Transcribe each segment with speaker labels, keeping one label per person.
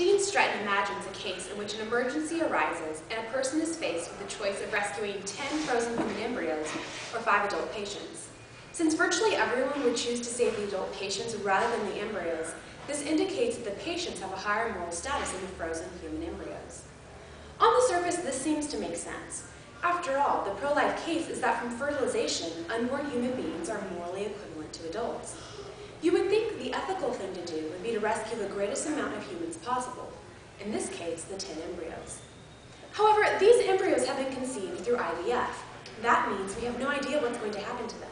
Speaker 1: Jean Stratton imagines a case in which an emergency arises and a person is faced with the choice of rescuing 10 frozen human embryos or 5 adult patients. Since virtually everyone would choose to save the adult patients rather than the embryos, this indicates that the patients have a higher moral status than the frozen human embryos. On the surface, this seems to make sense. After all, the pro-life case is that from fertilization, unborn human beings are morally equivalent to adults. You would think the ethical thing to do would be to rescue the greatest amount of humans possible, in this case, the 10 embryos. However, these embryos have been conceived through IVF. That means we have no idea what's going to happen to them.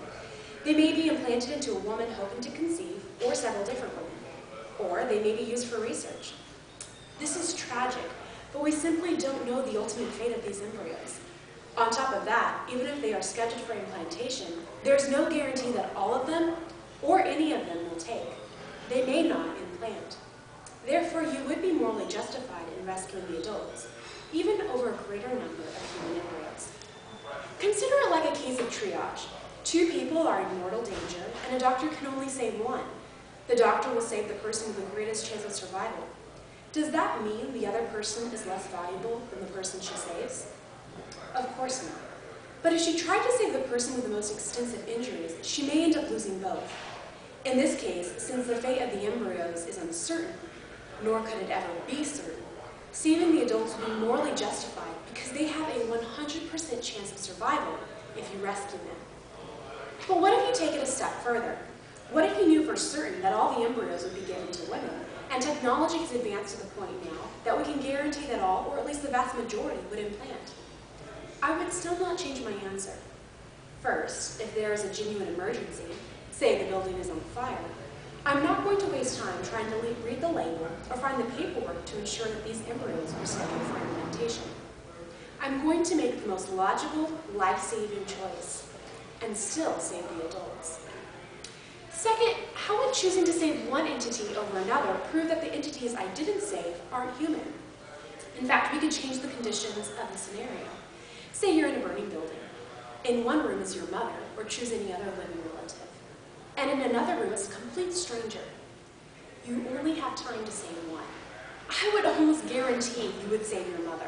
Speaker 1: They may be implanted into a woman hoping to conceive, or several different women, or they may be used for research. This is tragic, but we simply don't know the ultimate fate of these embryos. On top of that, even if they are scheduled for implantation, there's no guarantee that all of them or any of them will take. They may not implant. Therefore, you would be morally justified in rescuing the adults, even over a greater number of human embryos. Consider it like a case of triage. 2 people are in mortal danger, and a doctor can only save one. The doctor will save the person with the greatest chance of survival. Does that mean the other person is less valuable than the person she saves? Of course not. But if she tried to save the person with the most extensive injuries, she may end up losing both. In this case, since the fate of the embryos is uncertain, nor could it ever be certain, saving the adults would be morally justified because they have a 100% chance of survival if you rescue them. But what if you take it a step further? What if you knew for certain that all the embryos would be given to women, and technology has advanced to the point now that we can guarantee that all, or at least the vast majority, would implant? I would still not change my answer. First, if there is a genuine emergency, say the building is on fire, I'm not going to waste time trying to read the label or find the paperwork to ensure that these embryos are scheduled for implantation. I'm going to make the most logical, life-saving choice, and still save the adults. Second, how would choosing to save one entity over another prove that the entities I didn't save aren't human? In fact, we could change the conditions of the scenario. Say you're in a burning building. In one room is your mother, or choose any other living relative. And in another room is a complete stranger. You only have time to save one. I would almost guarantee you would save your mother.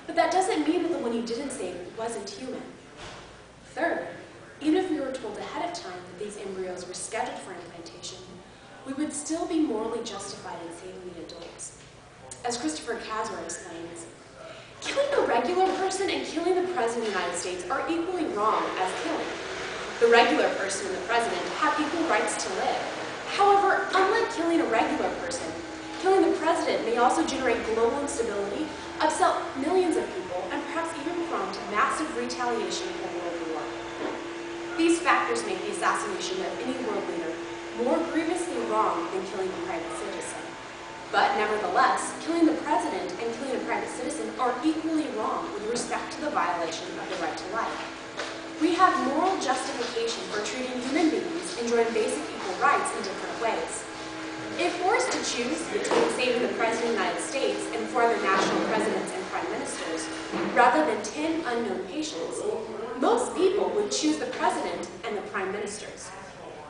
Speaker 1: But that doesn't mean that the one you didn't save wasn't human. Third, even if we were told ahead of time that these embryos were scheduled for implantation, we would still be morally justified in saving the adults. As Christopher Caswell explains, killing a regular person and killing the President of the United States are equally wrong as killing. The regular person and the President have equal rights to live. However, unlike killing a regular person, killing the President may also generate global instability, upset millions of people, and perhaps even prompt massive retaliation or world war. These factors make the assassination of any world leader more grievously wrong than killing a private citizen. But nevertheless, killing the President and killing a private citizen are equally wrong with respect to the violation of the right to life. We have moral justification for treating human beings enjoying basic equal rights in different ways. If forced to choose between saving the President of the United States and 4 other national presidents and prime ministers, rather than 10 unknown patients, most people would choose the President and the prime ministers.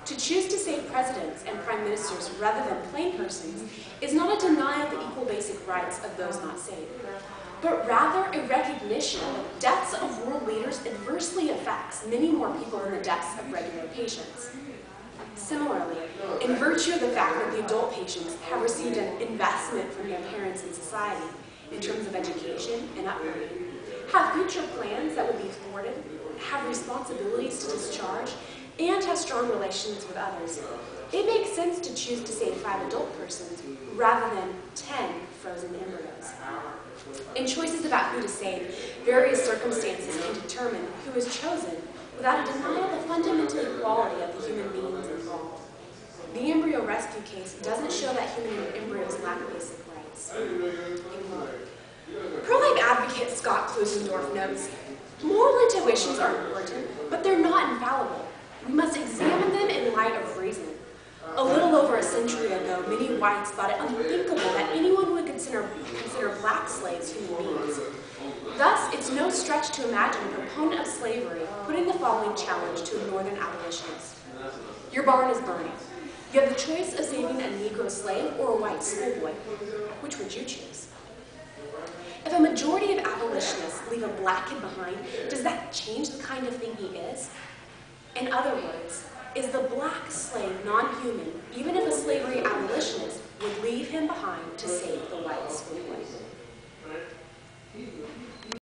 Speaker 1: To choose to save presidents and prime ministers rather than plain persons is not a denial of the equal basic rights of those not saved, but rather a recognition that deaths of world leaders adversely affects many more people than the deaths of regular patients. Similarly, in virtue of the fact that the adult patients have received an investment from their parents in society in terms of education and upbringing, have future plans that would be thwarted, have responsibilities to discharge, and have strong relations with others, it makes sense to choose to save 5 adult persons rather than 10 frozen embryos. In choices about who to save, various circumstances can determine who is chosen without a denial of the fundamental equality of the human beings involved. The embryo rescue case doesn't show that human embryos lack basic rights. Pro-life advocate Scott Klusendorf notes, moral intuitions are important, but they're not infallible. We must examine them in light of reason. A little over a century ago, many whites thought it unthinkable that anyone would consider black slaves human beings. Thus, it's no stretch to imagine a proponent of slavery putting the following challenge to a northern abolitionist. Your barn is burning. You have the choice of saving a Negro slave or a white schoolboy. Which would you choose? If a majority of abolitionists leave a black kid behind, does that change the kind of thing he is? In other words, is the black slave non-human, even if a slavery abolitionist would leave him behind to save the white schoolboy?